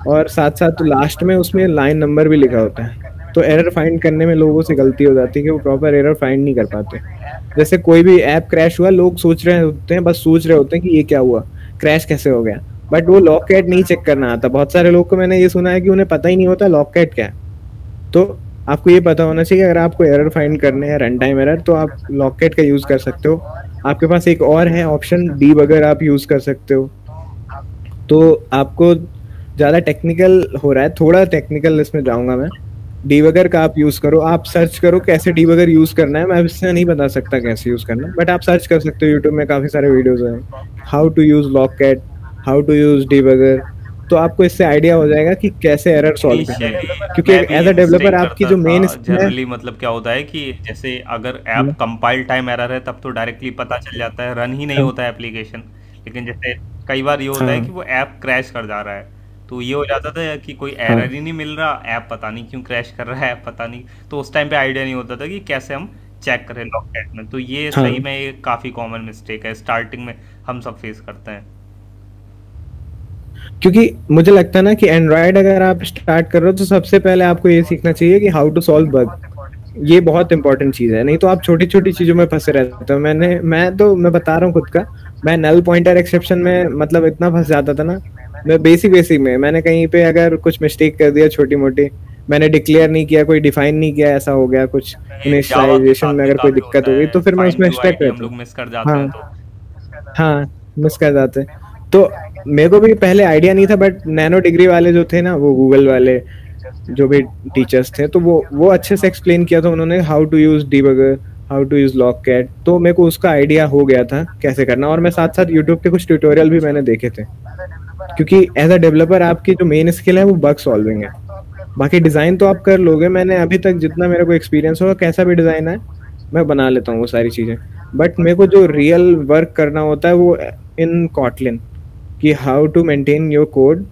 और साथ साथ लास्ट में उसमें लाइन नंबर भी लिखा होता है। तो एरर फाइंड करने में लोगों से गलती हो जाती है कि वो प्रॉपर एरर फाइंड नहीं कर पाते। जैसे कोई भी ऐप क्रैश हुआ, लोग सोच रहे होते हैं, बस सोच रहे होते हैं कि ये क्या हुआ, क्रैश कैसे हो गया, बट वो लॉग कैट नहीं चेक करना आता। बहुत सारे लोग को मैंने ये सुना है कि उन्हें पता ही नहीं होता लॉग कैट क्या है। तो आपको ये पता होना चाहिए, अगर आपको एरर फाइंड करने हैं रन टाइम एरर, तो आप लॉग कैट का यूज कर सकते हो। आपके पास एक और है ऑप्शन, डीबगर आप यूज कर सकते हो। तो आपको ज़्यादा टेक्निकल हो रहा है, थोड़ा टेक्निकल इसमें जाऊंगा मैं। डीबगर का आप यूज़ करो, आप सर्च करो कैसे डीबगर यूज़ करना है। मैं इससे नहीं बता सकता कैसे यूज़ करना है, बट आप सर्च कर सकते हो, यूट्यूब में काफ़ी सारे वीडियोज़ हैं, how to use logcat, how to use debugger. तो आपको इससे आइडिया हो जाएगा कि कैसे एरर सॉल्व करना है, क्योंकि मैं भी एज अ डेवलपर मिस्टेक आपकी करता जो था मेन स्किल है। जनरली। मतलब क्या होता है कि जैसे अगर ऐप कंपाइल टाइम एरर है तब तो डायरेक्टली पता चल जाता है, रन ही नहीं होता है एप्लीकेशन। लेकिन जैसे कई बार ये होता है हाँ कि वो ऐप क्रैश कर जा रहा है, तो ये हो जाता था कि कोई हाँ एरर ही नहीं मिल रहा, ऐप पता नहीं क्यों क्रैश कर रहा है, ऐप पता नहीं। तो उस टाइम पे आइडिया नहीं होता था कि कैसे हम चेक करें लॉगकैट में। तो ये सही हाँ, में ये काफ़ी कॉमन मिस्टेक है, स्टार्टिंग में हम सब फेस करते हैं। क्योंकि मुझे लगता है ना कि एंड्रॉयड अगर आप स्टार्ट कर रहे हो तो सबसे पहले आपको ये सीखना चाहिए कि हाउ टू सॉल्व बग। ये बहुत इंपॉर्टेंट चीज है, नहीं तो आप छोटी छोटी चीजों में फंसे रहते हो। मैं बता रहा हूँ खुद का, मैं नल पॉइंटर एक्सेप्शन में मतलब इतना फंस जाता था ना। मैं बेसिक बेसिक में मैंने कहीं पे अगर कुछ मिस्टेक कर दिया छोटी मोटी, मैंने डिक्लेयर नहीं किया, कोई डिफाइन नहीं किया, ऐसा हो गया कुछ, ये जावा के इनिशियलाइजेशन साथ में भी अगर कोई काफ़ी दिक्कत होता हो गई तो है, फिर मैं फाइंड उसमें टू स्टक आईडी हम रहता लोग हूँ। मिस कर जाते हैं हाँ तो। हाँ, मिस कर जाते हैं। तो मेरे को भी पहले आइडिया नहीं था, बट नैनो डिग्री वाले जो थे ना, वो गूगल वाले जो भी टीचर्स थे, तो वो अच्छे से एक्सप्लेन किया था उन्होंने, how to use debugger, how to use logcat. तो मेरे को उसका आइडिया हो गया था कैसे करना, और मैं साथ साथ यूट्यूब के कुछ ट्यूटोरियल भी अच्छा। मैंने देखे थे। क्योंकि एज अ डेवलपर आपकी जो मेन स्किल है वो बग सॉल्विंग है। बाकी डिजाइन तो आप कर लोगे, मैंने अभी तक जितना मेरे को एक्सपीरियंस होगा, कैसा भी डिजाइन है मैं बना लेता हूँ वो सारी चीजें। बट मेरे को जो रियल वर्क करना होता है वो इन कॉटलिन, कि how to maintain your code,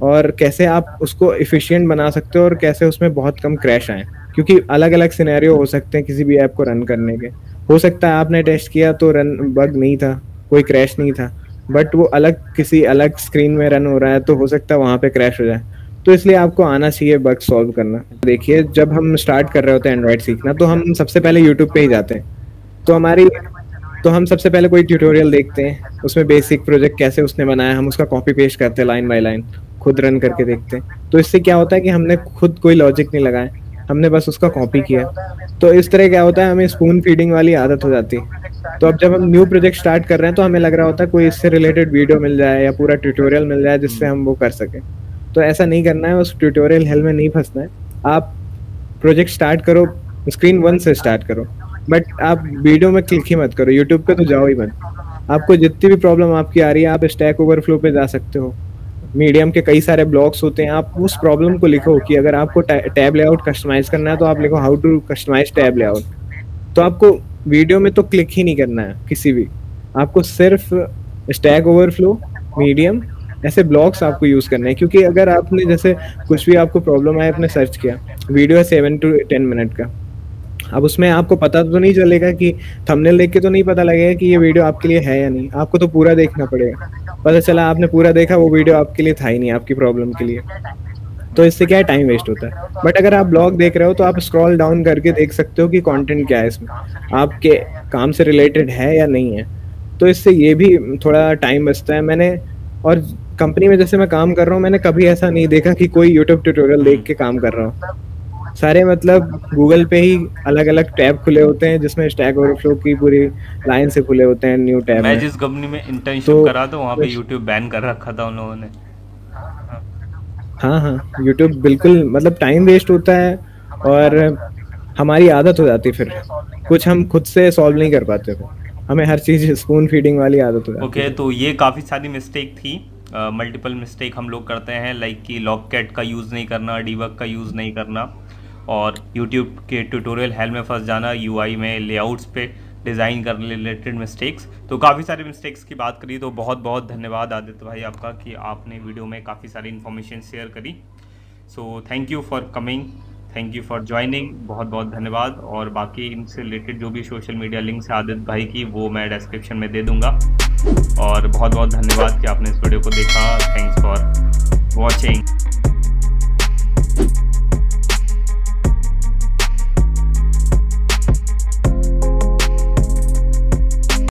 और कैसे आप उसको एफिशिएंट बना सकते हो, और कैसे उसमें बहुत कम क्रैश आए। क्योंकि अलग अलग सिनेरियो हो सकते हैं किसी भी ऐप को रन करने के। हो सकता है आपने टेस्ट किया तो रन बग नहीं था, कोई क्रैश नहीं था, बट वो अलग किसी अलग स्क्रीन में रन हो रहा है, तो हो सकता है वहां पे क्रैश हो जाए। तो इसलिए आपको आना चाहिए बग सॉल्व करना। देखिए, जब हम स्टार्ट कर रहे होते हैं एंड्रॉइड सीखना, तो हम सबसे पहले यूट्यूब पे ही जाते हैं। तो हमारी तो हम सबसे पहले कोई ट्यूटोरियल देखते हैं, उसमें बेसिक प्रोजेक्ट कैसे उसने बनाया, हम उसका कॉपी पेस्ट करते हैं लाइन बाय लाइन, खुद रन करके देखते हैं। तो इससे क्या होता है कि हमने खुद कोई लॉजिक नहीं लगाया, हमने बस उसका कॉपी किया। तो इस तरह क्या होता है, हमें स्पून फीडिंग वाली आदत हो जाती है। तो अब जब हम न्यू प्रोजेक्ट स्टार्ट कर रहे हैं, तो हमें लग रहा होता है कोई इससे रिलेटेड वीडियो मिल जाए या पूरा ट्यूटोरियल मिल जाए जिससे हम वो कर सकें। तो ऐसा नहीं करना है, उस ट्यूटोरियल हेल में नहीं फंसना है। आप प्रोजेक्ट स्टार्ट करो, स्क्रीन वन से स्टार्ट करो, बट आप वीडियो में क्लिक ही मत करो, यूट्यूब पे तो जाओ ही मत। आपको जितनी भी प्रॉब्लम आपकी आ रही है, आप स्टैक ओवरफ्लो पे जा सकते हो, मीडियम के कई सारे ब्लॉग्स होते हैं, आप उस प्रॉब्लम को लिखो कि अगर आपको टैब लेआउट कस्टमाइज करना है तो आप लिखो how to customize tab layout. तो आपको वीडियो में तो क्लिक ही नहीं करना है किसी भी, आपको सिर्फ स्टैक ओवरफ्लो, मीडियम, ऐसे ब्लॉग्स आपको यूज करने हैं। क्योंकि अगर आपने जैसे कुछ भी आपको प्रॉब्लम आए, आपने सर्च किया, वीडियो है 7 to 10 मिनट का, अब उसमें आपको पता तो नहीं चलेगा कि थंबनेल देख के तो नहीं पता लगेगा कि ये वीडियो आपके लिए है या नहीं, आपको तो पूरा देखना पड़ेगा। पता चला आपने पूरा देखा, वो वीडियो आपके लिए था ही नहीं, आपकी प्रॉब्लम के लिए। तो इससे क्या है, टाइम वेस्ट होता है। बट अगर आप ब्लॉग देख रहे हो तो आप स्क्रॉल डाउन करके देख सकते हो कि कंटेंट क्या है इसमें, आपके काम से रिलेटेड है या नहीं है। तो इससे ये भी थोड़ा टाइम बचता है। मैंने और कंपनी में जैसे मैं काम कर रहा हूँ, मैंने कभी ऐसा नहीं देखा कि कोई यूट्यूब ट्यूटोरियल देख के काम कर रहा हूँ। सारे मतलब गूगल पे ही अलग अलग टैब खुले होते हैं, जिसमें स्टैक ओवरफ्लो की पूरी लाइन से खुले होते हैं न्यू टैब मैं में। जिस कंपनी में तो इंटर्नशिप करा था वहाँ पे यूट्यूब बैन कर रखा था उन लोगों ने। हाँ हाँ, यूट्यूब बिल्कुल मतलब टाइम वेस्ट होता है, और हमारी आदत हो जाती है फिर, कुछ हम खुद से सॉल्व नहीं कर पाते, फिर हमें हर चीज स्पून फीडिंग वाली आदत हो जाती है ओके, फिर। तो ये काफ़ी सारी मिस्टेक थी, मल्टीपल मिस्टेक हम लोग करते हैं, लाइक कि लॉगकैट का यूज़ नहीं करना, डीबग का यूज़ नहीं करना, और यूट्यूब के ट्यूटोरियल हेल में फंस जाना, यूआई में लेआउट्स पे डिज़ाइन करने रिलेटेड मिस्टेक्स। तो काफ़ी सारे मिस्टेक्स की बात करी, तो बहुत बहुत धन्यवाद आदित्य भाई आपका कि आपने वीडियो में काफ़ी सारी इन्फॉर्मेशन शेयर करी। So thank you for coming, thank you for joining, बहुत बहुत धन्यवाद। और बाकी इनसे रिलेटेड जो भी सोशल मीडिया लिंक्स है आदित्य भाई की, वो मैं डिस्क्रिप्शन में दे दूंगा। और बहुत बहुत धन्यवाद कि आपने इस वीडियो को देखा। Thanks for watching.